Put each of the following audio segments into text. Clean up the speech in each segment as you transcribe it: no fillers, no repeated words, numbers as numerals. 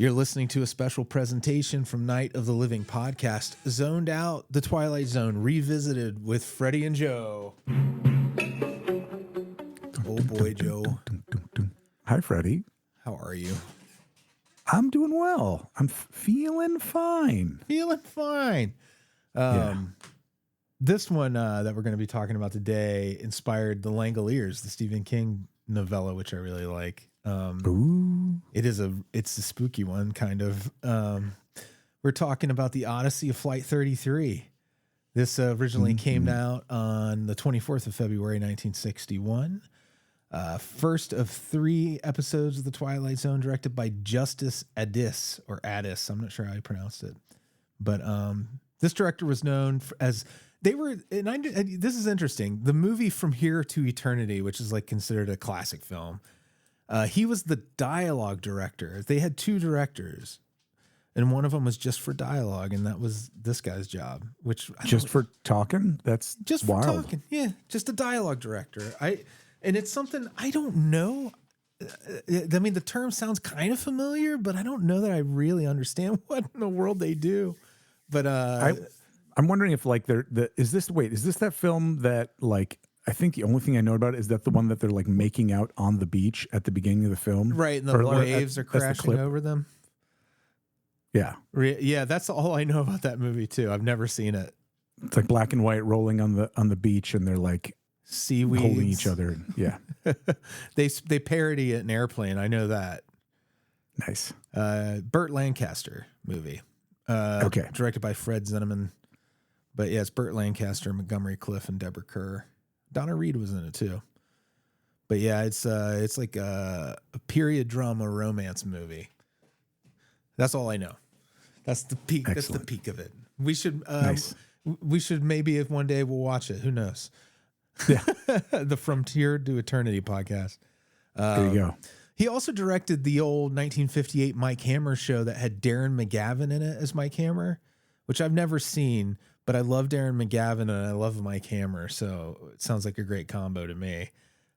You're listening to a special presentation from Night of the Living podcast, Zoned Out, the Twilight Zone, revisited with Freddy and Joe. Oh boy, Joe. Hi, Freddy. How are you? I'm doing well. I'm feeling fine. Feeling fine. This one that we're going to be talking about today inspired The Langoliers, the Stephen King novella, which I really like. Ooh. It's a spooky one, kind of. We're talking about the Odyssey of Flight 33. This originally came out on the 24th of February, 1961. First of 3 episodes of the Twilight Zone, directed by Justice Addis, or Addis. I'm not sure how I pronounced it. But this director was known as... this is interesting. The movie From Here to Eternity, which is like considered a classic film, he was the dialogue director. They had 2 directors, and one of them was just for dialogue, and that was this guy's job. For talking? That's just wild. For talking. Yeah, just a dialogue director. And it's something I don't know. I mean, the term sounds kind of familiar, but I don't know that I really understand what in the world they do. But I'm wondering if like is this that film that like I think the only thing I know about it is that the one that they're like making out on the beach at the beginning of the film, right? And the waves are crashing over them. Yeah, yeah, that's all I know about that movie too. I've never seen it. It's like black and white rolling on the beach, and they're like seaweed holding each other. Yeah, they parody it in Airplane. I know that. Nice. Burt Lancaster movie. Okay, directed by Fred Zinnemann. But yeah, it's Burt Lancaster, Montgomery Clift, and Deborah Kerr. Donna Reed was in it too. But yeah, it's like a period drama romance movie. That's all I know. That's the peak. Excellent. That's the peak of it. We should nice. We should maybe if one day we'll watch it. Who knows? Yeah. The From Here to Eternity podcast. There you go. He also directed the old 1958 Mike Hammer show that had Darren McGavin in it as Mike Hammer, which I've never seen. But I love Darren McGavin and I love Mike Hammer, so it sounds like a great combo to me.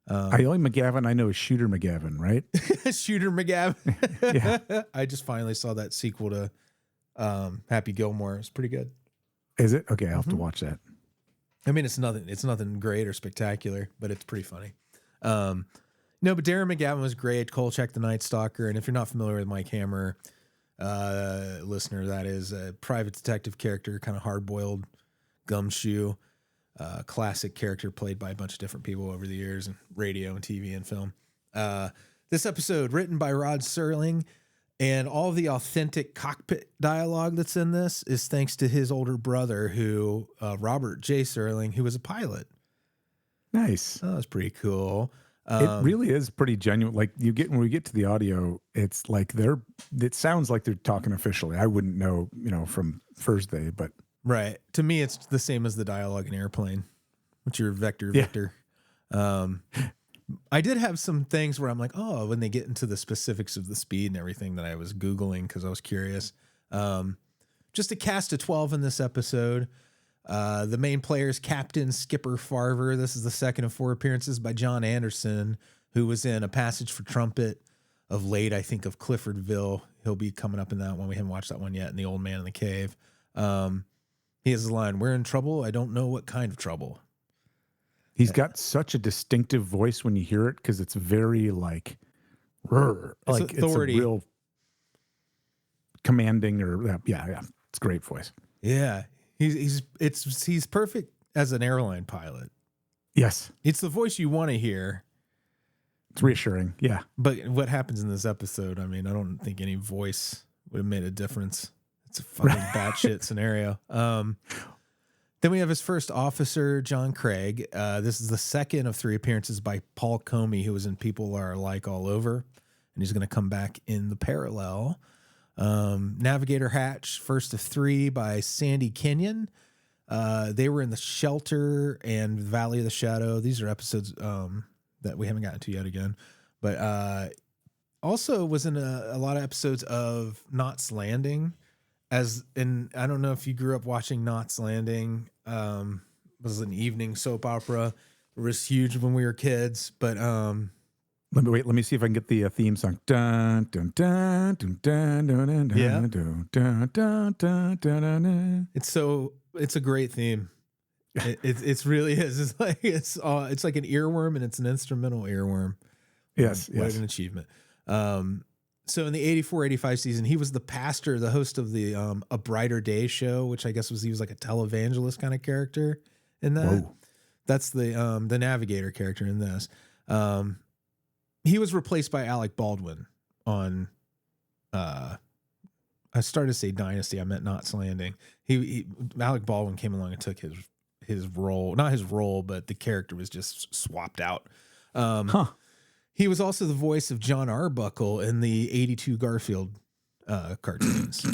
The only McGavin I know is Shooter McGavin, right? Shooter McGavin. Yeah. I just finally saw that sequel to Happy Gilmore. It's pretty good. Is it? Okay, I'll have to watch that. I mean, it's nothing great or spectacular, but it's pretty funny. No, but Darren McGavin was great. Kolchak the Night Stalker, and if you're not familiar with Mike Hammer, listener, that is a private detective character, kind of hard-boiled gumshoe, classic character played by a bunch of different people over the years in radio and TV and film. This episode written by Rod Serling, and all the authentic cockpit dialogue that's in this is thanks to his older brother, who Robert J. Serling, who was a pilot. Nice. That was pretty cool. It really is pretty genuine. Like when we get to the audio, it's like it sounds like they're talking officially. I wouldn't know, from Thursday, but right. To me, it's the same as the dialogue in Airplane, which your Victor. I did have some things where I'm like, oh, when they get into the specifics of the speed and everything that I was Googling, cause I was curious. Just a cast of 12 in this episode. The main players, Captain Skipper Farver. This is the second of 4 appearances by John Anderson, who was in A Passage for Trumpet of late, I think, of Cliffordville. He'll be coming up in that one. We haven't watched that one yet. And The Old Man in the Cave. He has the line, "We're in trouble. I don't know what kind of trouble." He's got such a distinctive voice when you hear it, because it's very like authority. It's a real commanding, or yeah. It's a great voice. Yeah. He's perfect as an airline pilot. Yes. It's the voice you want to hear. It's reassuring. Yeah. But what happens in this episode, I mean, I don't think any voice would have made a difference. It's a fucking batshit scenario. Then we have his first officer, John Craig. This is the second of 3 appearances by Paul Comey, who was in People Are Alike All Over. And he's going to come back in The Parallel. Navigator Hatch, first of 3 by Sandy Kenyon. They were in The Shelter and Valley of the Shadow. These are episodes that we haven't gotten to yet again. But also was in a lot of episodes of Knots Landing. I don't know if you grew up watching Knots Landing. It was an evening soap opera. It was huge when we were kids, but Let me see if I can get the theme song. Dun, dun, dun, dun, dun, dun, dun, dun, Yeah. dun, dun, dun, dun, dun, dun. It's a great theme. It's really is. It's like an earworm, and it's an instrumental earworm. Yes, What an achievement. So in the 84-85 season, he was the pastor, the host of the A Brighter Day show, which I guess he was like a televangelist kind of character in that. Whoa. That's the navigator character in this. He was replaced by Alec Baldwin on I started to say Dynasty, I meant Knots Landing. Alec Baldwin came along and took his role, not his role, but the character was just swapped out. He was also the voice of John Arbuckle in the 82 Garfield cartoons.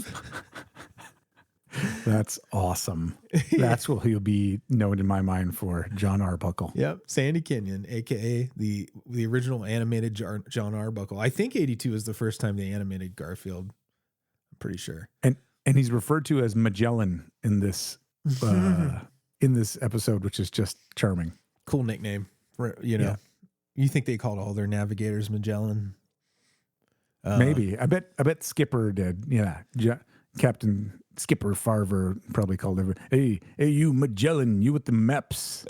That's awesome. That's what he'll be known in my mind for, John Arbuckle. Yep, Sandy Kenyon, aka the original animated John Arbuckle. I think 82 is the first time they animated Garfield. I'm pretty sure. And he's referred to as Magellan in this episode, which is just charming. Cool nickname for, Yeah. You think they called all their navigators Magellan? Maybe. I bet Skipper did. Yeah. Captain Skipper Farver probably called everyone. Hey, you Magellan, you with the maps.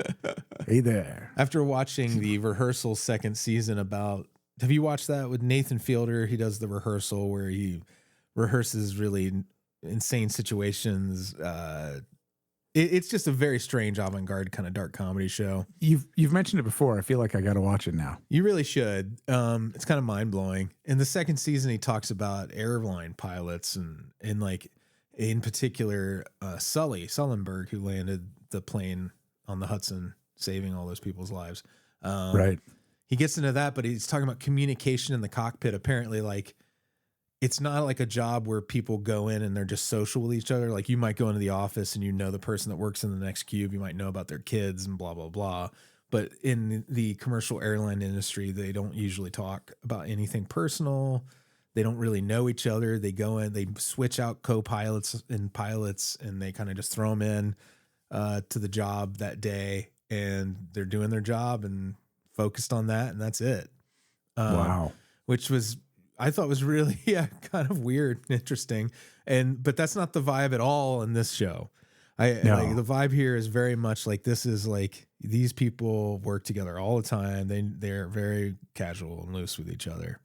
Hey there. After watching the rehearsal second season have you watched that with Nathan Fielder? He does the rehearsal where he rehearses really insane situations. It's just a very strange avant-garde kind of dark comedy show. You've mentioned it before. I feel like I got to watch it now. You really should. It's kind of mind-blowing. In the second season, he talks about airline pilots and like in particular Sullenberg, who landed the plane on the Hudson, saving all those people's lives. Right. He gets into that, but he's talking about communication in the cockpit. Apparently, like, it's not like a job where people go in and they're just social with each other. Like, you might go into the office and you know the person that works in the next cube. You might know about their kids and blah, blah, blah. But in the commercial airline industry, they don't usually talk about anything personal. They don't really know each other. They go in, they switch out co-pilots and pilots, and they kind of just throw them in to the job that day. And they're doing their job and focused on that. And that's it. Wow. Which was... I thought was really, kind of weird and interesting. But that's not the vibe at all in this show. Like, the vibe here is very much like, this is like, these people work together all the time. They're very casual and loose with each other.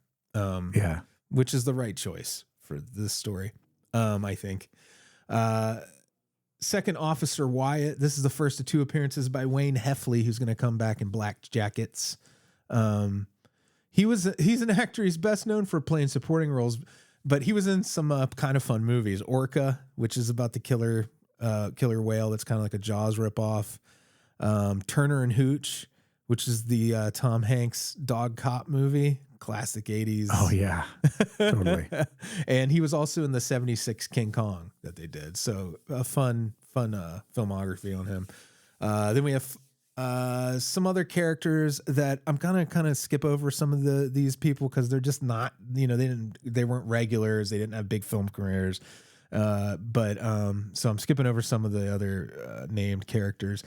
Which is the right choice for this story. I think. Second Officer Wyatt. This is the first of two appearances by Wayne Heffley, who's going to come back in Black Jackets. He's an actor. He's best known for playing supporting roles, but he was in some kind of fun movies. Orca, which is about the killer whale. That's kind of like a Jaws ripoff. Turner and Hooch, which is the Tom Hanks dog cop movie, classic 80s. Oh yeah, totally. And he was also in the 76 King Kong that they did. So a fun filmography on him. Then we have some other characters that I'm gonna kind of skip over some of these people because they're just not, they weren't regulars, they didn't have big film careers. So I'm skipping over some of the other named characters.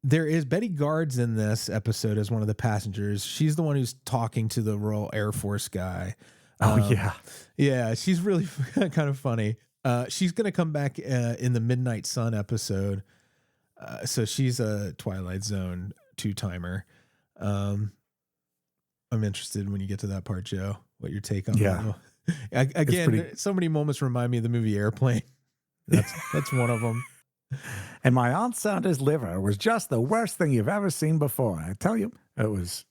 There is Betty Gard's in this episode as one of the passengers. She's the one who's talking to the Royal Air Force guy. Yeah, she's really kind of funny. She's gonna come back in the Midnight Sun episode. So she's a Twilight Zone 2-timer. I'm interested when you get to that part, Joe, what your take on that. Again, so many moments remind me of the movie Airplane. That's one of them. And my Aunt Santa's liver was just the worst thing you've ever seen before. I tell you, it was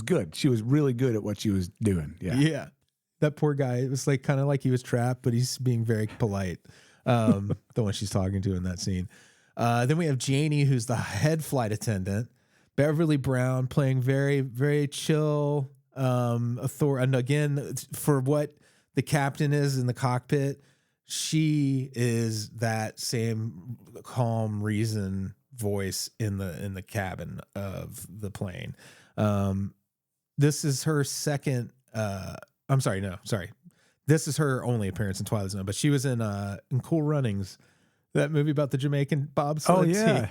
good. She was really good at what she was doing. Yeah. That poor guy. It was like kind of like he was trapped, but he's being very polite. The one she's talking to in that scene. Then we have Janie, who's the head flight attendant. Beverly Brown playing very, very chill, and again, for what the captain is in the cockpit, she is that same calm reason voice in the cabin of the plane. This is her second. This is her only appearance in Twilight Zone, but she was in Cool Runnings. That movie about the Jamaican bobsled team.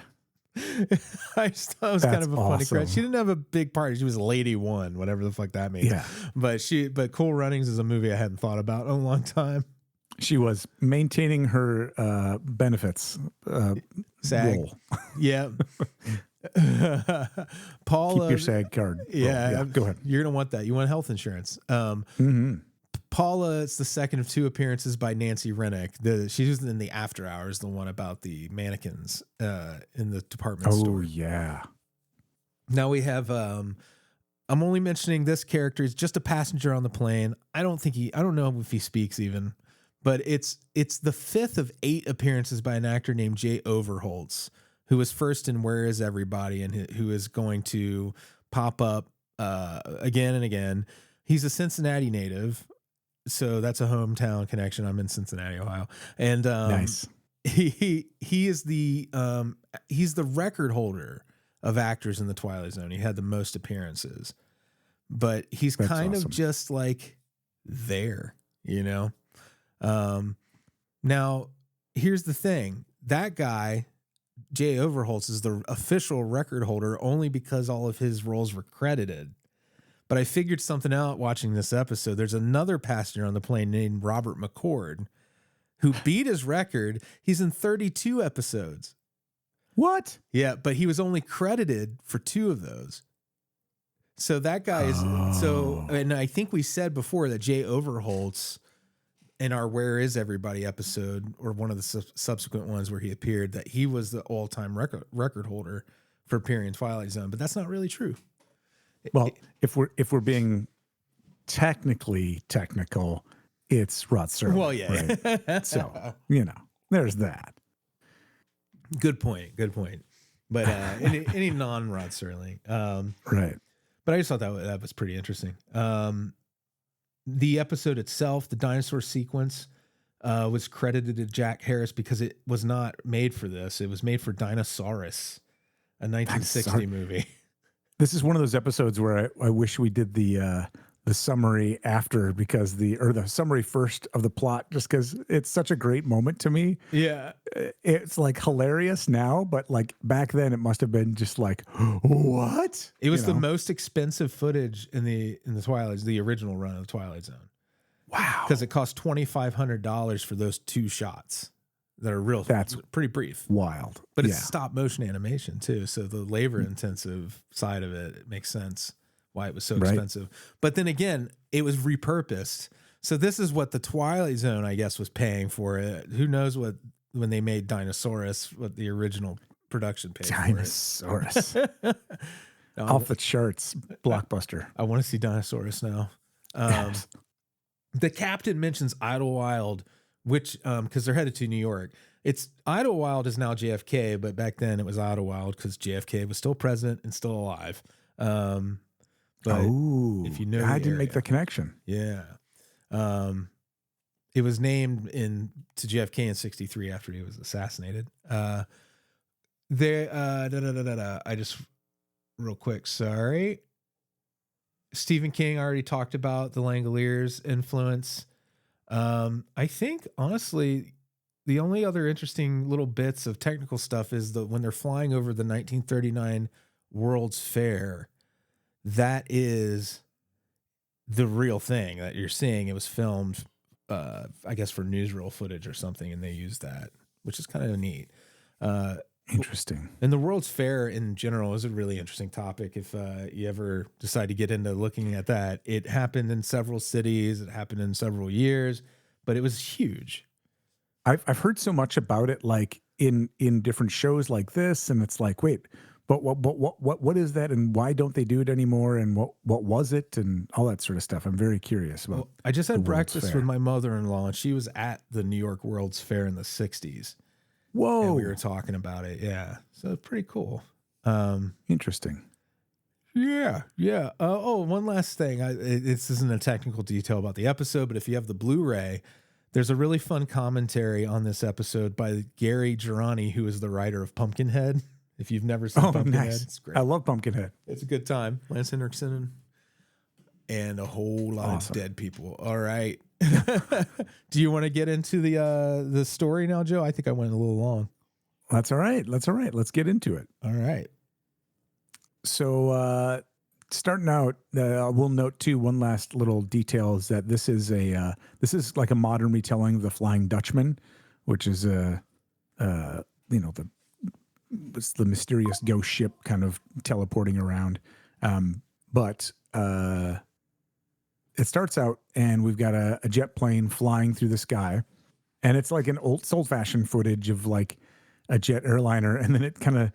I just thought it was kind of a funny credit. She didn't have a big part. She was Lady One, whatever the fuck that means. Yeah. But Cool Runnings is a movie I hadn't thought about in a long time. She was maintaining her benefits. SAG. Role. Yeah. Paula, keep your SAG card. Yeah, go ahead. You're gonna want that. You want health insurance. Paula, it's the second of two appearances by Nancy Rennick. She was in the After Hours, the one about the mannequins in the department store. Oh yeah. Now we have. I'm only mentioning this character. He's just a passenger on the plane. I don't know if he speaks even, but it's the fifth of 8 appearances by an actor named Jay Overholtz, who was first in Where Is Everybody and who is going to pop up again and again. He's a Cincinnati native. So that's a hometown connection. I'm in Cincinnati, Ohio, and nice. He is he's the record holder of actors in the Twilight Zone. He had the most appearances, but he's That's kind awesome. of just like there, you know. Now here's the thing: that guy, Jay Overholtz, is the official record holder only because all of his roles were credited. But I figured something out watching this episode. There's another passenger on the plane named Robert McCord who beat his record. He's in 32 episodes. What? Yeah, but he was only credited for 2 of those. So that guy is and I think we said before that Jay Overholtz in our Where Is Everybody episode, or one of the subsequent ones where he appeared, that he was the all-time record holder for appearing in Twilight Zone, but that's not really true. Well, if we're being technically technical, it's Rod Serling. Well, yeah. Right? So, there's that. Good point. But any non-Rod Serling. Right. But I just thought that was pretty interesting. The episode itself, the dinosaur sequence, was credited to Jack Harris because it was not made for this. It was made for Dinosaurus, a 1960 movie. This is one of those episodes where I wish we did the summary after, because the summary first of the plot, just because it's such a great moment to me. Yeah, it's like hilarious now, but like back then it must have been just like, what? It was the most expensive footage in the the original run of the Twilight Zone. Wow, because it cost $2,500 for those 2 shots. That are that's pretty brief. Wild. But it's stop motion animation too. So the labor intensive side of it makes sense why it was so expensive. But then again, it was repurposed. So this is what the Twilight Zone, I guess, was paying for it. Who knows when they made Dinosaurus, what the original production paid Dinosaurus. for it. Off the charts. Blockbuster. I want to see Dinosaurus now. The captain mentions Idlewild, which, because they're headed to New York. It's Idlewild is now JFK, but back then it was Idlewild because JFK was still president and still alive. But if you know, I didn't make the connection. Yeah. It was named to JFK in 1963 after he was assassinated. I just real quick. Sorry. Stephen King already talked about the Langoliers' influence. I think honestly, the only other interesting little bits of technical stuff is when they're flying over the 1939 World's Fair. That is the real thing that you're seeing. It was filmed, I guess, for newsreel footage or something, and they used that, which is kind of neat. Interesting. And the World's Fair in general is a really interesting topic. If you ever decide to get into looking at that, it happened in several cities. It happened in several years, but it was huge. I've heard so much about it, like in different shows like this, and it's like, wait, but what is that, and why don't they do it anymore, and what was it, and all that sort of stuff. I'm very curious about. Well, I just had breakfast with my mother-in-law, and she was at the New York World's Fair in the 60s. Whoa. And we were talking about it. Yeah. So it's pretty cool. Interesting. Yeah. Yeah. One last thing. This isn't a technical detail about the episode, but if you have the Blu-ray, there's a really fun commentary on this episode by Gary Girani, who is the writer of Pumpkinhead. If you've never seen Pumpkinhead, nice. It's great. I love Pumpkinhead. It's a good time. Lance Henriksen and a whole lot of dead people. All right. Do you want to get into the story now, Joe? I think I went a little long. That's all right. That's all right. Let's get into it. All right. So, starting out, we'll note too, one last little detail is that this is like a modern retelling of the Flying Dutchman, which is it's the mysterious ghost ship kind of teleporting around. But it starts out and we've got a jet plane flying through the sky, and it's like an old-fashioned footage of like a jet airliner, and then it kind of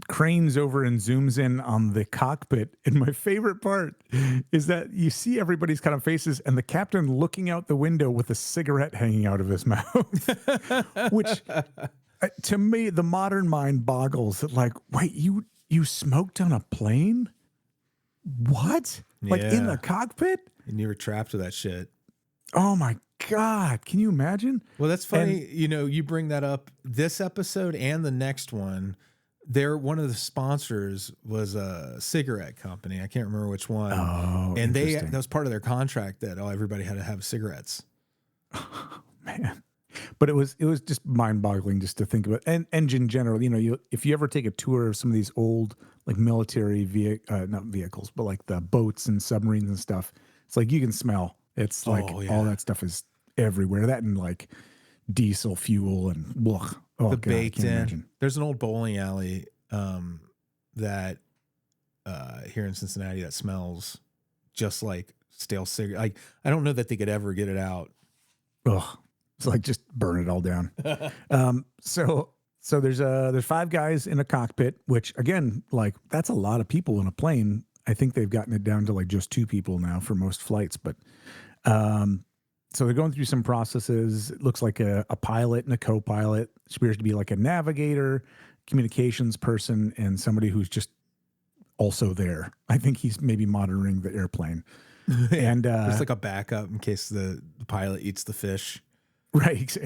cranes over and zooms in on the cockpit. And my favorite part is that you see everybody's kind of faces and the captain looking out the window with a cigarette hanging out of his mouth, which to me, the modern mind boggles that like, wait, you smoked on a plane? What? Like in the cockpit? And you were trapped with that shit. Oh my God. Can you imagine? Well, that's funny. You bring that up this episode and the next one. One of the sponsors was a cigarette company. I can't remember which one. Oh, and that was part of their contract that everybody had to have cigarettes. Man. But it was just mind-boggling just to think about. And in general, if you ever take a tour of some of these old like military not vehicles, but like the boats and submarines and stuff, it's like you can smell. It's like all that stuff is everywhere. That and like diesel fuel and ugh. Oh, the God, baked in. Imagine. There's an old bowling alley that here in Cincinnati that smells just like stale cigarette. Like I don't know that they could ever get it out. Ugh. It's like just burn it all down. So there's 5 guys in a cockpit, which again, like that's a lot of people in a plane. I think they've gotten it down to like just 2 people now for most flights, but so they're going through some processes. It looks like a pilot and a co-pilot. It appears to be like a navigator, communications person, and somebody who's just also there. I think he's maybe monitoring the airplane. And there's like a backup in case the pilot eats the fish. Right.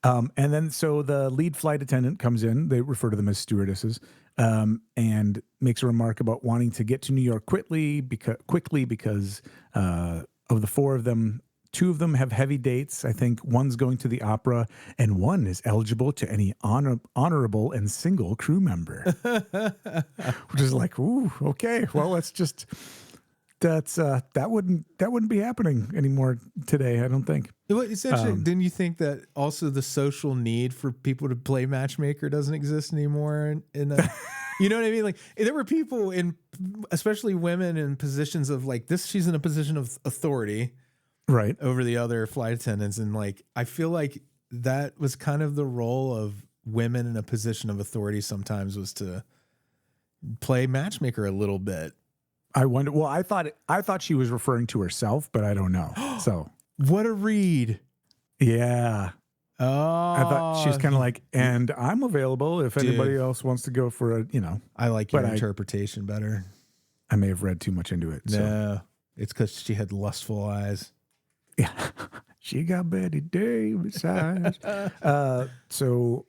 And then so the lead flight attendant comes in. They refer to them as stewardesses, and makes a remark about wanting to get to New York quickly because of the 4 of them, 2 of them have heavy dates. I think one's going to the opera, and one is eligible to any honorable and single crew member, which is like, ooh, okay. Well, let's just. That wouldn't be happening anymore today, I don't think. Essentially, didn't you think that also the social need for people to play matchmaker doesn't exist anymore? You know what I mean? Like there were people especially women in positions of like this. She's in a position of authority, right, over the other flight attendants, and like I feel like that was kind of the role of women in a position of authority. Sometimes was to play matchmaker a little bit. I wonder. Well, I thought she was referring to herself, but I don't know. So what a read! Yeah. Oh, I thought she was kind of like, and I'm available if anybody else wants to go for a. I like your interpretation better. I may have read too much into it. No, so. It's because she had lustful eyes. Yeah, she got Betty Davis eyes. So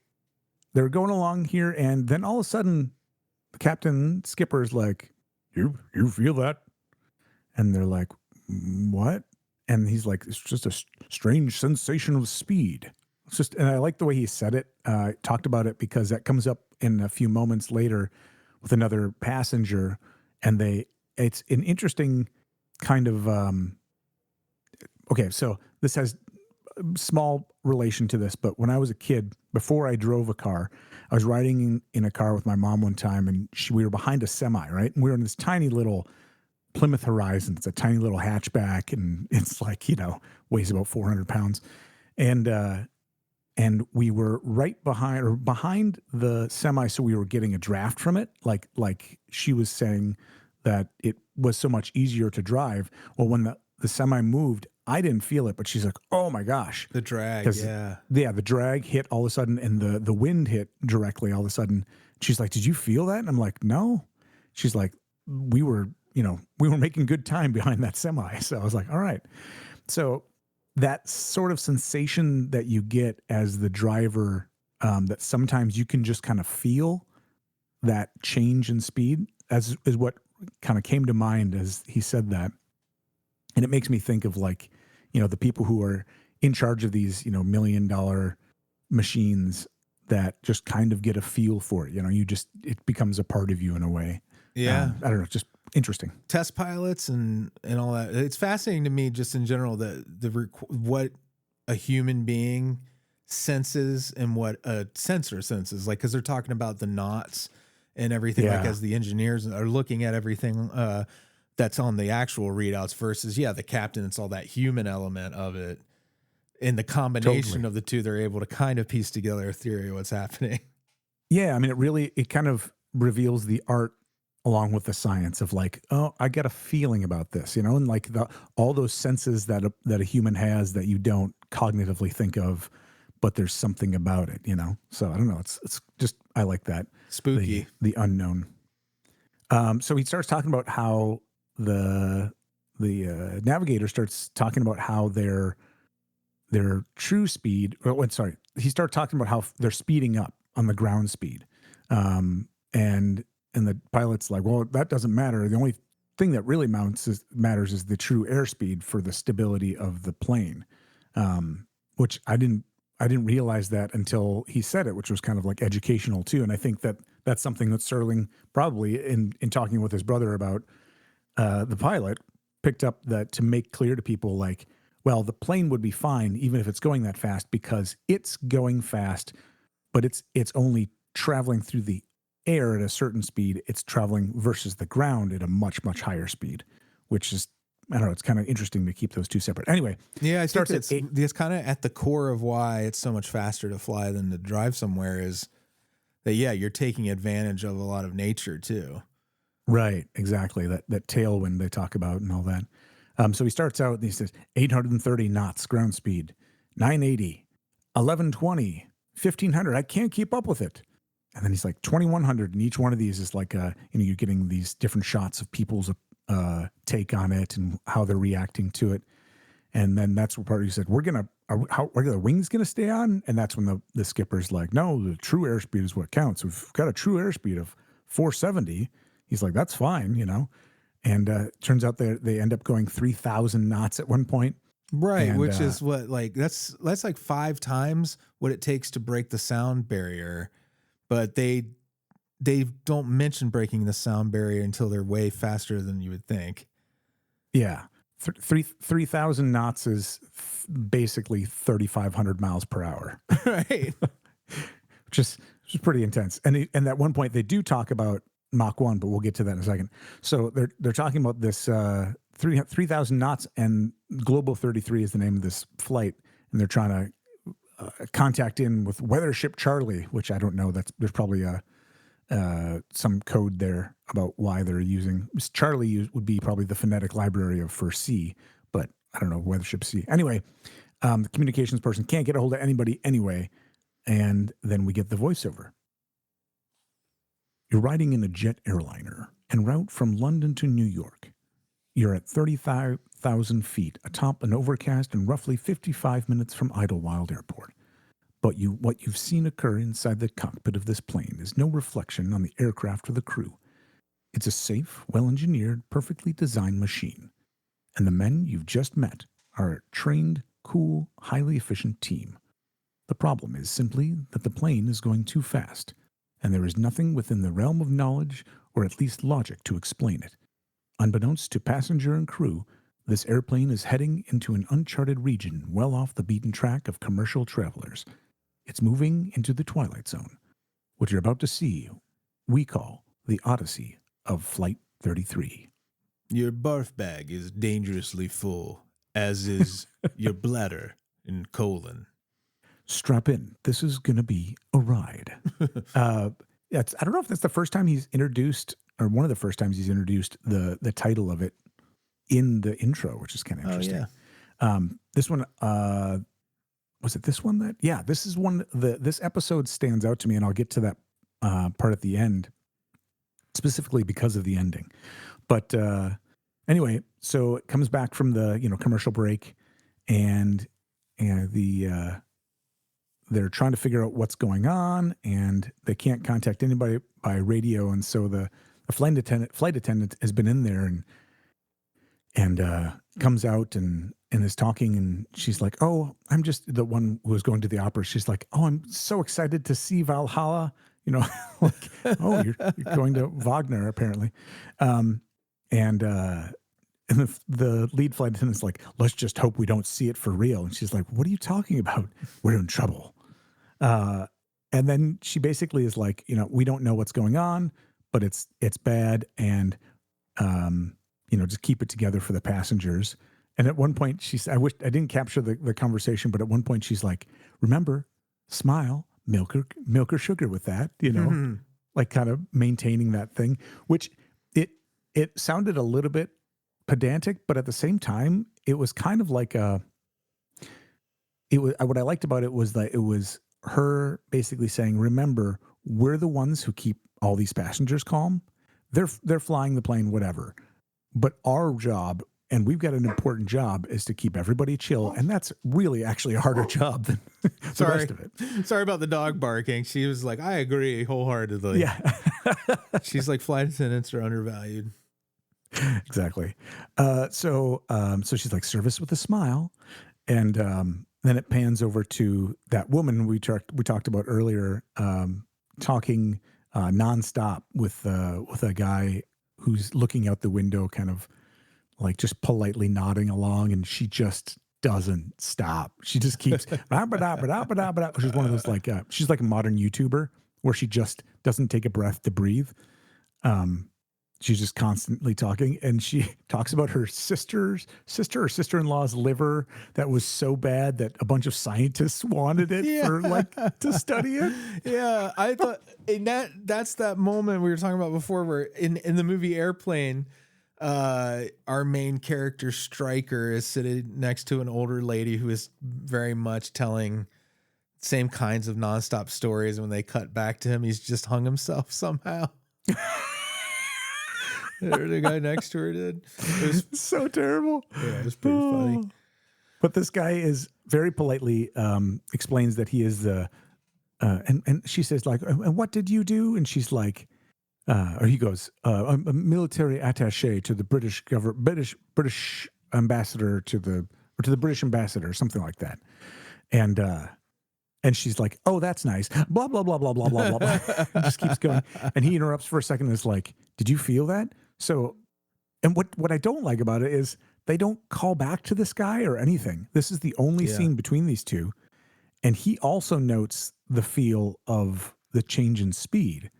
they're going along here, and then all of a sudden, the captain skipper's like. You feel that? And they're like, what? And he's like, it's just a strange sensation of speed. It's just, and I like the way he said it, talked about it, because that comes up in a few moments later with another passenger. And it's an interesting kind of, okay, so this has small relation to this, but when I was a kid, before I drove a car, I was riding in a car with my mom one time, and we were behind a semi, right? And we were in this tiny little Plymouth Horizon. It's a tiny little hatchback, and it's like, weighs about 400 pounds. And we were right behind the semi, so we were getting a draft from it. Like she was saying that it was so much easier to drive. Well, when the semi moved, I didn't feel it, but she's like, oh my gosh. The drag, yeah. Yeah, the drag hit all of a sudden, and the wind hit directly all of a sudden. She's like, did you feel that? And I'm like, no. She's like, we were making good time behind that semi. So I was like, all right. So that sort of sensation that you get as the driver, that sometimes you can just kind of feel that change in speed, is what kind of came to mind as he said that. And it makes me think of like, the people who are in charge of these, $1 million machines that just kind of get a feel for it. It becomes a part of you in a way. Yeah. I don't know, just interesting. Test pilots and all that. It's fascinating to me just in general what a human being senses and what a sensor senses, like, because they're talking about the knots and everything, like as the engineers are looking at everything that's on the actual readouts versus the captain. It's all that human element of it. In the combination of the two, they're able to kind of piece together a theory of what's happening. Yeah, I mean, it kind of reveals the art along with the science of like, oh, I get a feeling about this, and like all those senses that a human has that you don't cognitively think of, but there's something about it, So I don't know. It's just, I like that. Spooky. The unknown. So he starts talking about how the navigator starts talking about how their true speed. He started talking about how they're speeding up on the ground speed, and the pilot's like, well, that doesn't matter. The only thing that really matters is the true airspeed for the stability of the plane, which I didn't realize that until he said it, which was kind of like educational too. And I think that's something that Serling probably in talking with his brother about the pilot picked up, that to make clear to people like, well, the plane would be fine even if it's going that fast because it's going fast, but it's only traveling through the air at a certain speed. It's traveling versus the ground at a much, much higher speed, which is, I don't know, it's kind of interesting to keep those two separate. Anyway. Yeah, I think it's kind of at the core of why it's so much faster to fly than to drive somewhere is that, you're taking advantage of a lot of nature too. Right, exactly. That tailwind they talk about and all that. So he starts out and he says 830 knots ground speed, 980, 1120, 1500. I can't keep up with it. And then he's like 2100. And each one of these is like, you're getting these different shots of people's take on it and how they're reacting to it. And then that's what part he said, are the wings going to stay on? And that's when the skipper's like, no, the true airspeed is what counts. We've got a true airspeed of 470. He's like, that's fine, And turns out they end up going 3,000 knots at one point. Right, and, which is what, like, that's like 5 times what it takes to break the sound barrier. But they don't mention breaking the sound barrier until they're way faster than you would think. Yeah. 3,000 knots is basically 3,500 miles per hour. Right. which is pretty intense. And at one point they do talk about Mach 1, but we'll get to that in a second. So they're talking about this 3,000 knots, and Global 33 is the name of this flight, and they're trying to contact in with Weather Ship Charlie, which I don't know. There's probably some code there about why they're using Charlie. Would be probably the phonetic library for C, but I don't know, Weather Ship C. Anyway, the communications person can't get a hold of anybody anyway, and then we get the voiceover. You're riding in a jet airliner en route from London to New York. You're at 35,000 feet atop an overcast and roughly 55 minutes from Idlewild Airport. But what you've seen occur inside the cockpit of this plane is no reflection on the aircraft or the crew. It's a safe, well-engineered, perfectly designed machine. And the men you've just met are a trained, cool, highly efficient team. The problem is simply that the plane is going too fast, and there is nothing within the realm of knowledge, or at least logic, to explain it. Unbeknownst to passenger and crew, this airplane is heading into an uncharted region well off the beaten track of commercial travelers. It's moving into the Twilight Zone. What you're about to see, we call the Odyssey of Flight 33. Your barf bag is dangerously full, as is your bladder and colon. Strap in. This is going to be a ride. I don't know if that's the first time he's introduced, or one of the first times he's introduced the title of it in the intro, which is kind of interesting. Yeah. This one, was it this one that? Yeah, this is one. This episode stands out to me, and I'll get to that part at the end, specifically because of the ending. But anyway, so it comes back from the commercial break, and they're trying to figure out what's going on, and they can't contact anybody by radio. And so the flight attendant has been in there, and and comes out and is talking, and she's like, "Oh, I'm just the one who was going to the opera." She's like, "Oh, I'm so excited to see Valhalla." You know, like, "Oh, you're going to Wagner apparently," and the lead flight attendant's like, "Let's just hope we don't see it for real." And she's like, "What are you talking about? We're in trouble." And then she basically is like, "We don't know what's going on, but it's bad, and just keep it together for the passengers." And at one point, I wish I didn't capture the conversation, but at one point she's like, "Remember, smile, milk or sugar with that," like kind of maintaining that thing, which it sounded a little bit pedantic, but at the same time, it was kind of like what I liked about it was that it was her basically saying, "Remember, we're the ones who keep all these passengers calm. They're flying the plane, whatever. But our job, and we've got an important job, is to keep everybody chill. And that's really actually a harder job than the rest of it." Sorry about the dog barking. She was like, "I agree wholeheartedly." Yeah. She's like, flight attendants are undervalued. Exactly. So she's like, "Service with a smile." And then it pans over to that woman we talked about earlier, talking nonstop with a guy who's looking out the window, kind of like just politely nodding along, and she just doesn't stop. She just keeps she's one of those like she's like a modern YouTuber where she just doesn't take a breath to breathe. She's just constantly talking, and she talks about her sister or sister-in-law's liver that was so bad that a bunch of scientists wanted it for like to study it. Yeah, I thought that's that moment we were talking about before, where in the movie Airplane, our main character Stryker is sitting next to an older lady who is very much telling same kinds of nonstop stories. And when they cut back to him, he's just hung himself somehow. The guy next to her did. It was so terrible. Yeah, it was pretty funny. But this guy is very politely explains that he is the and she says like, "And what did you do?" And she's like, or he goes, "I'm a military attaché to the British British ambassador to the British ambassador," something like that. And she's like, "Oh, that's nice." Blah blah blah blah blah blah blah. And just keeps going. And he interrupts for a second and is like, "Did you feel that?" So, and what I don't like about it is they don't call back to this guy or anything. This is the only scene between these two. And he also notes the feel of the change in speed.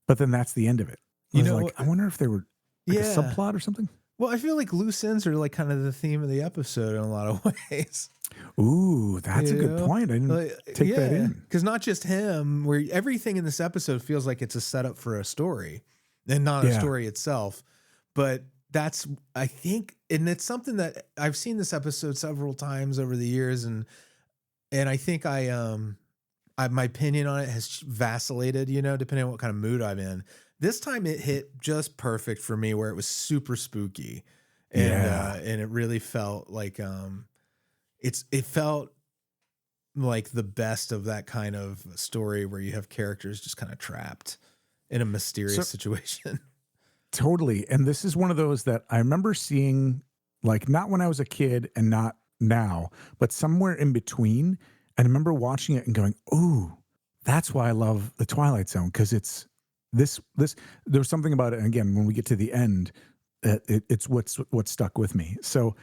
But then that's the end of it. I wonder if they were like a subplot or something. Well, I feel like loose ends are like kind of the theme of the episode in a lot of ways. Ooh, that's a good point. I didn't take that in. Because not just him, where everything in this episode feels like it's a setup for a story and not a story itself. But that's, I think, and it's something that I've seen this episode several times over the years. And I think my opinion on it has vacillated, depending on what kind of mood I'm in. This time it hit just perfect for me, where it was super spooky, and it really felt like it felt like the best of that kind of story where you have characters just kind of trapped in a mysterious situation. Totally. And this is one of those that I remember seeing, like, not when I was a kid and not now, but somewhere in between. And I remember watching it and going, "Ooh, that's why I love the Twilight Zone." Because it's this there was something about it. And again, when we get to the end, it's what stuck with me. So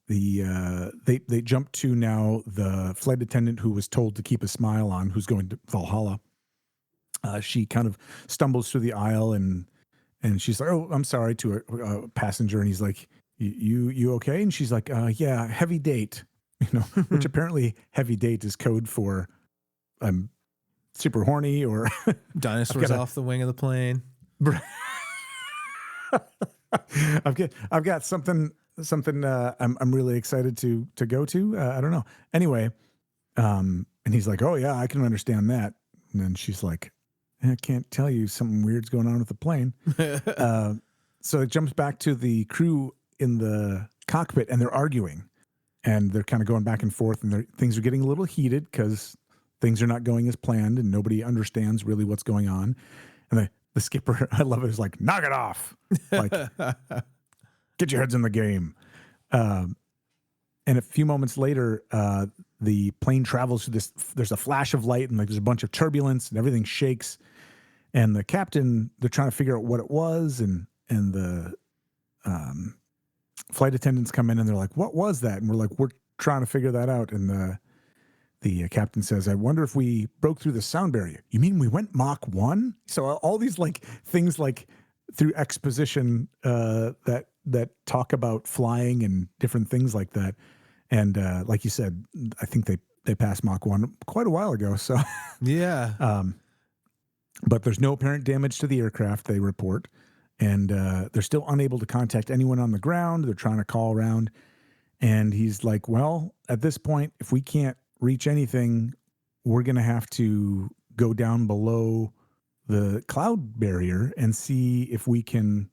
they jump to now the flight attendant who was told to keep a smile on, who's going to Valhalla. She kind of stumbles through the aisle and she's like, "Oh, I'm sorry," to a passenger. And he's like, you okay?" And she's like, "Yeah, heavy date," which apparently heavy date is code for I'm super horny or dinosaurs off the wing of the plane. I've got something I'm really excited to go to. I don't know. Anyway, and he's like, "Oh yeah, I can understand that." And then she's like, "I can't tell you, something weird's going on with the plane." So it jumps back to the crew in the cockpit, and they're arguing, and they're kind of going back and forth, and things are getting a little heated because things are not going as planned, and nobody understands really what's going on. And the skipper, I love it, is like, knock it off. Like, get your heads in the game. And a few moments later, the plane travels through this. There's a flash of light, and like there's a bunch of turbulence, and everything shakes. And the captain, they're trying to figure out what it was, and the flight attendants come in, and they're like, "What was that?" And we're like, "We're trying to figure that out." And the captain says, "I wonder if we broke through the sound barrier." You mean we went Mach 1? So all these like things like through exposition that talk about flying and different things like that. And like you said, I think they passed Mach 1 quite a while ago. So yeah. But there's no apparent damage to the aircraft, they report. And they're still unable to contact anyone on the ground. They're trying to call around. And he's like, well, at this point, if we can't reach anything, we're going to have to go down below the cloud barrier and see if we can,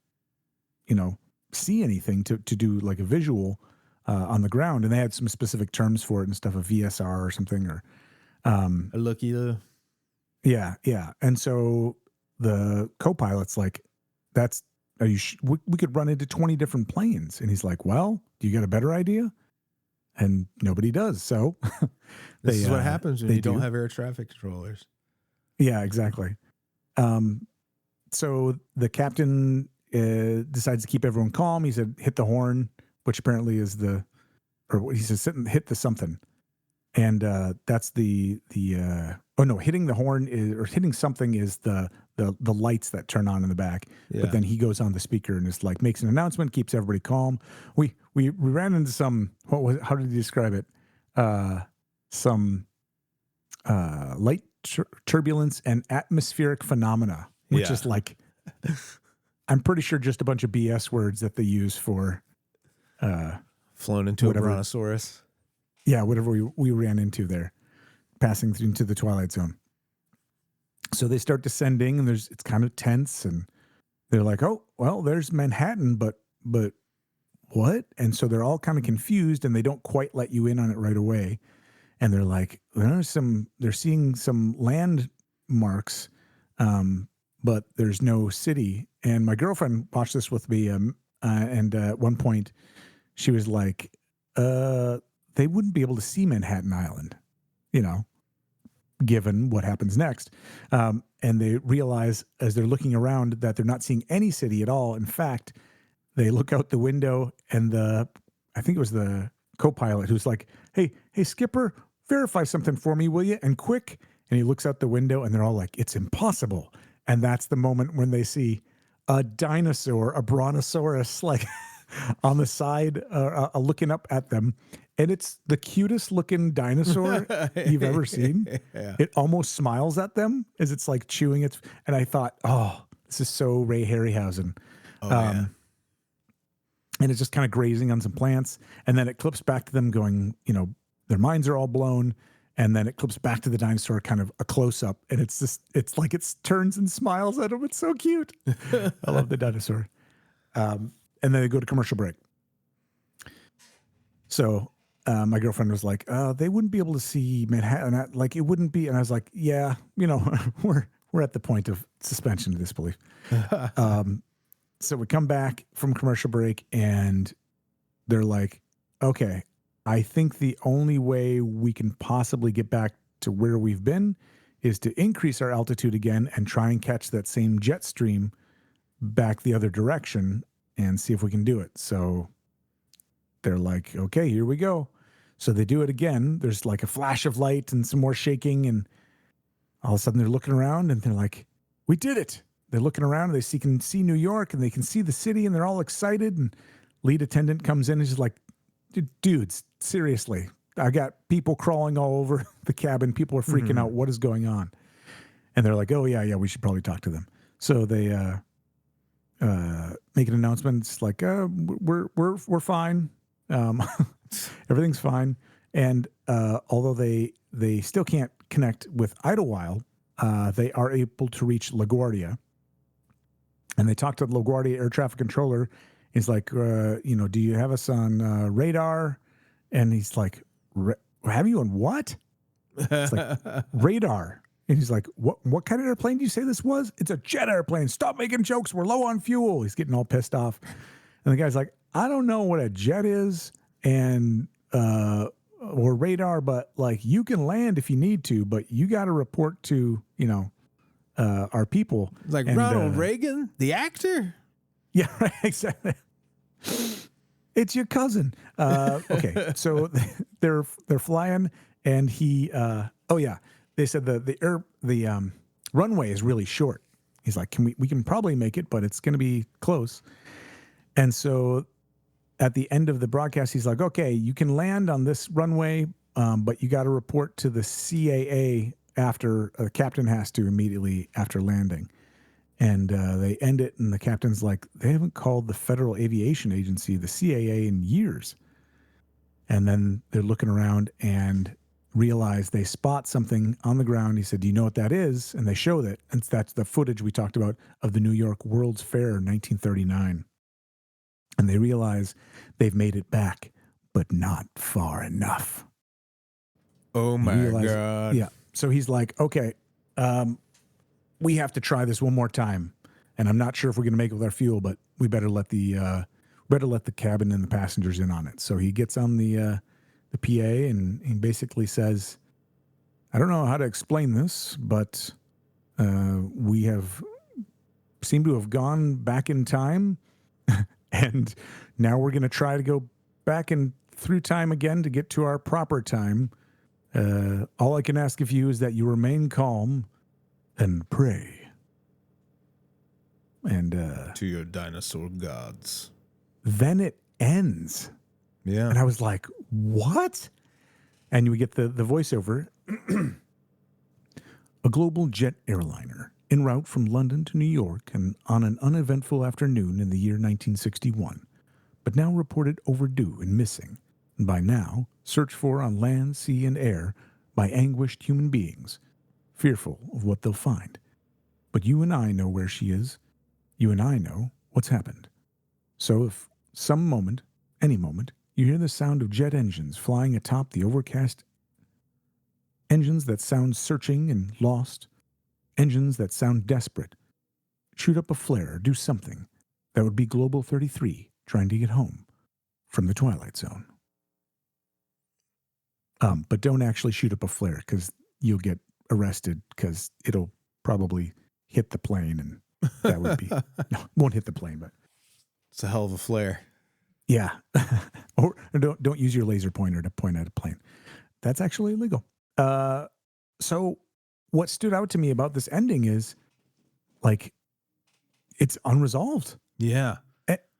see anything to do like a visual on the ground. And they had some specific terms for it and stuff, a VSR or something, or a looky. Yeah. And so the co-pilot's like, we could run into 20 different planes. And he's like, well, do you got a better idea? And nobody does. So this is what happens when you don't have air traffic controllers. Yeah, exactly. So the captain decides to keep everyone calm. He said, hit the horn, which apparently is he says, sit and hit the something. And that's hitting the horn or hitting something is the lights that turn on in the back. Yeah. But then he goes on the speaker and is like, makes an announcement, keeps everybody calm. We ran into some, how did he describe it? Some light turbulence and atmospheric phenomena, which is like, I'm pretty sure just a bunch of BS words that they use for flown into a brontosaurus. Yeah, whatever we ran into there, passing into the Twilight Zone. So they start descending, and it's kind of tense, and they're like, "Oh, well, there's Manhattan, but what?" And so they're all kind of confused, and they don't quite let you in on it right away. And they're like, they're seeing some landmarks, but there's no city. And my girlfriend watched this with me, and at one point, she was like, they wouldn't be able to see Manhattan Island, given what happens next. And they realize as they're looking around that they're not seeing any city at all. In fact, they look out the window and I think it was the co-pilot who's like, hey, skipper, verify something for me, will you? And quick. And he looks out the window and they're all like, it's impossible. And that's the moment when they see a dinosaur, a brontosaurus, like on the side, looking up at them. And it's the cutest looking dinosaur you've ever seen. Yeah. It almost smiles at them as it's like chewing its. And I thought, oh, this is so Ray Harryhausen. Oh, yeah. And it's just kind of grazing on some plants. And then it clips back to them going, their minds are all blown. And then it clips back to the dinosaur, kind of a close up. And it's like it turns and smiles at them. It's so cute. I love the dinosaur. And then they go to commercial break. So my girlfriend was like, they wouldn't be able to see Manhattan. Like, it wouldn't be. And I was like, yeah, we're at the point of suspension of disbelief. So we come back from commercial break and they're like, okay, I think the only way we can possibly get back to where we've been is to increase our altitude again and try and catch that same jet stream back the other direction and see if we can do it. So they're like, okay, here we go. So they do it again. There's like a flash of light and some more shaking. And all of a sudden they're looking around and they're like, we did it. They're looking around and they can see New York and they can see the city and they're all excited. And lead attendant comes in and she's like, dudes, seriously, I got people crawling all over the cabin. People are freaking out. What is going on? And they're like, oh yeah, we should probably talk to them. So they make an announcement. It's like, we're fine. Everything's fine. And although they still can't connect with Idlewild, they are able to reach LaGuardia. And they talk to the LaGuardia air traffic controller. He's like, do you have us on radar? And he's like, have you on what? It's like, radar. And he's like, what kind of airplane do you say this was? It's a jet airplane. Stop making jokes. We're low on fuel. He's getting all pissed off. And the guy's like, I don't know what a jet is and or radar, but like you can land if you need to, but you got to report to, our people. Like and, Ronald Reagan, the actor? Yeah, right, exactly. It's your cousin. Okay, so they're flying, and he. They said the runway is really short. He's like, we can probably make it, but it's going to be close. And so, at the end of the broadcast, he's like, okay, you can land on this runway, but you got to report to the CAA after the captain has to immediately after landing. And they end it, and the captain's like, they haven't called the Federal Aviation Agency, the CAA, in years. And then they're looking around and realize they spot something on the ground. He said, do you know what that is? And they show that. And that's the footage we talked about of the New York World's Fair in 1939. And they realize they've made it back, but not far enough. Oh, my God. Yeah. So he's like, okay, we have to try this one more time. And I'm not sure if we're going to make it with our fuel, but we better let the cabin and the passengers in on it. So he gets on the PA and he basically says, I don't know how to explain this, but we have seemed to have gone back in time. And now we're going to try to go back and through time again to get to our proper time. All I can ask of you is that you remain calm and pray. And to your dinosaur gods. Then it ends. Yeah. And I was like, what? And we get the voiceover. A global jet airliner en route from London to New York and on an uneventful afternoon in the year 1961, but now reported overdue and missing, and by now searched for on land, sea, and air by anguished human beings, fearful of what they'll find. But you and I know where she is. You and I know what's happened. So if some moment, any moment, you hear the sound of jet engines flying atop the overcast, engines that sound searching and lost, engines that sound desperate, shoot up a flare, do something. That would be Global 33 trying to get home from the Twilight Zone. But don't actually shoot up a flare because you'll get arrested because it'll probably hit the plane, and that would be no, won't hit the plane, but it's a hell of a flare. Yeah. Or don't use your laser pointer to point at a plane. That's actually illegal. So what stood out to me about this ending is like it's unresolved. Yeah.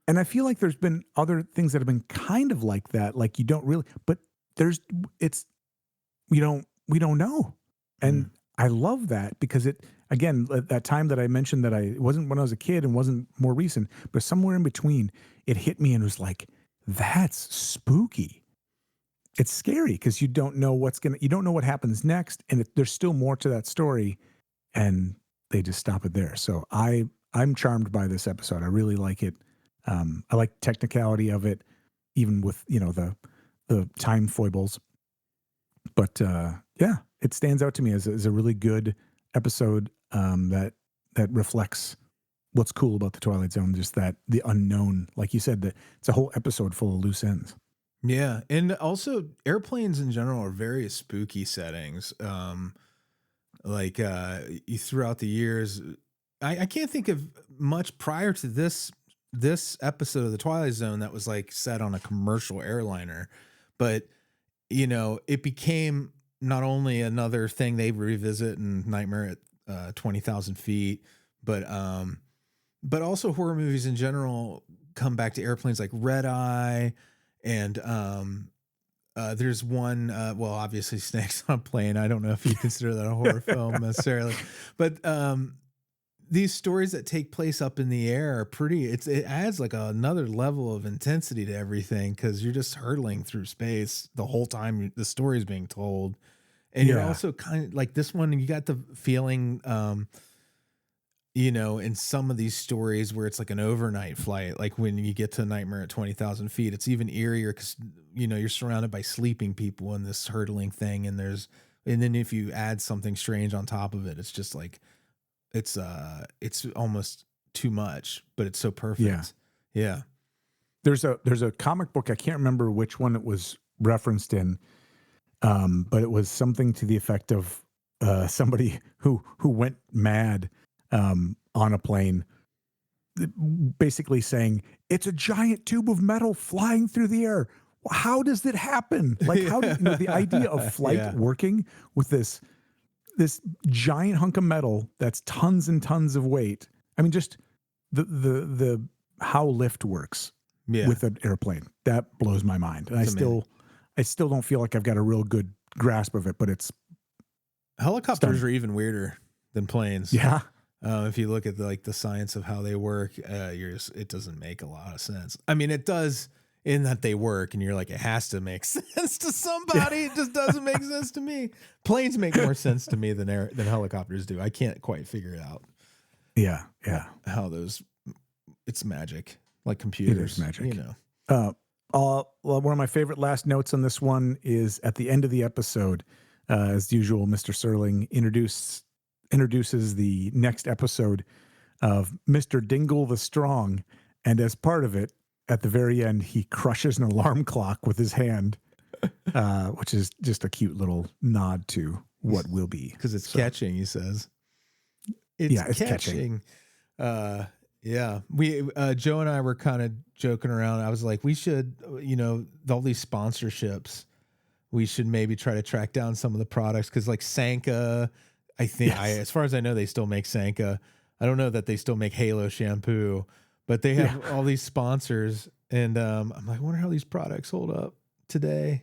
And I feel like there's been other things that have been kind of like that. Like you don't really, but we don't know. And I love that because again, that time that I mentioned that it wasn't when I was a kid and wasn't more recent, but somewhere in between it hit me and was like, that's spooky. It's scary because you don't know you don't know what happens next. And there's still more to that story and they just stop it there. So I'm charmed by this episode. I really like it. I like the technicality of it, even with, the time foibles. But yeah, it stands out to me as a really good episode that reflects what's cool about the Twilight Zone, just that the unknown, like you said, that it's a whole episode full of loose ends. Yeah. And also airplanes in general are very spooky settings. Throughout the years, I can't think of much prior to this episode of the Twilight Zone that was like set on a commercial airliner, but it became not only another thing they revisit in Nightmare at 20,000 feet, but also horror movies in general come back to airplanes like Red Eye. And there's one, obviously Snakes on a Plane. I don't know if you consider that a horror film necessarily, but these stories that take place up in the air are it adds like another level of intensity to everything because you're just hurtling through space the whole time the story is being told. And you're also kind of like this one, you got the feeling, in some of these stories where it's like an overnight flight, like when you get to Nightmare at 20,000 feet, it's even eerier because, you're surrounded by sleeping people in this hurtling thing. And there's And then if you add something strange on top of it, it's just like, it's almost too much, but it's so perfect. Yeah. There's a comic book. I can't remember which one it was referenced in. But it was something to the effect of somebody who went mad on a plane, basically saying, it's a giant tube of metal flying through the air. How does it happen? Like, how do the idea of flight working with this giant hunk of metal that's tons and tons of weight. I mean, just the how lift works with an airplane, that blows my mind. And I still don't feel like I've got a real good grasp of it, but it's helicopters are even weirder than planes. Yeah. If you look at the science of how they work, it doesn't make a lot of sense. I mean, it does in that they work, and you're like, it has to make sense to somebody. It just doesn't make sense to me. Planes make more sense to me than helicopters do. I can't quite figure it out. Yeah. How it's magic, like computers. It is magic. Well, one of my favorite last notes on this one is at the end of the episode. As usual, Mr. Serling introduces the next episode of Mr. Dingle the Strong, and as part of it, at the very end, he crushes an alarm clock with his hand, which is just a cute little nod to what will be. Because it's catching, he says. It's catching. We Joe and I were kind of joking around. I was like, we should, all these sponsorships, we should maybe try to track down some of the products, because like Sanka, I think, as far as I know, they still make Sanka. I don't know that they still make Halo shampoo, but they have all these sponsors, and I'm like, I wonder how these products hold up today.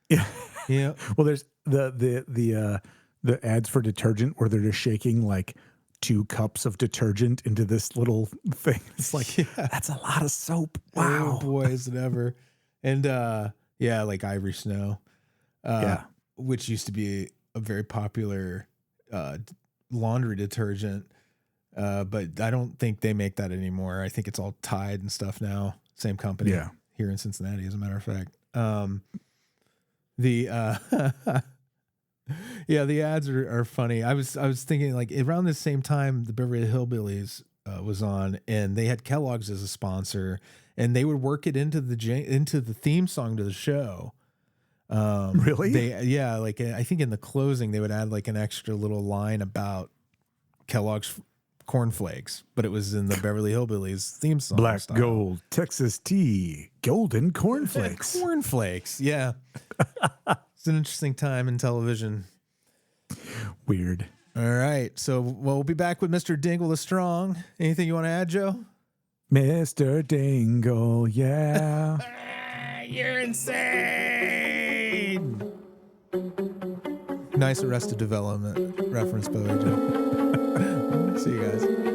Yeah. Yeah. Well, there's the ads for detergent where they're just shaking like 2 cups of detergent into this little thing. It's like, that's a lot of soap. Wow. Oh boy, is it ever. And like Ivory Snow, which used to be a very popular laundry detergent. But I don't think they make that anymore. I think it's all Tide and stuff now. Same company here in Cincinnati, as a matter of fact. The ads are funny. I was thinking, like, around the same time the Beverly Hillbillies was on, and they had Kellogg's as a sponsor, and they would work it into the theme song to the show. Really? I think in the closing they would add like an extra little line about Kellogg's cornflakes, but it was in the Beverly Hillbillies theme song. Black style. Gold, Texas tea, golden cornflakes. Cornflakes, yeah. It's an interesting time in television. Weird. All right, so we'll be back with Mr. Dingle the Strong. Anything you want to add, Joe? Mr. Dingle, yeah. You're insane. Nice Arrested Development reference, by the way, Joe. See you guys.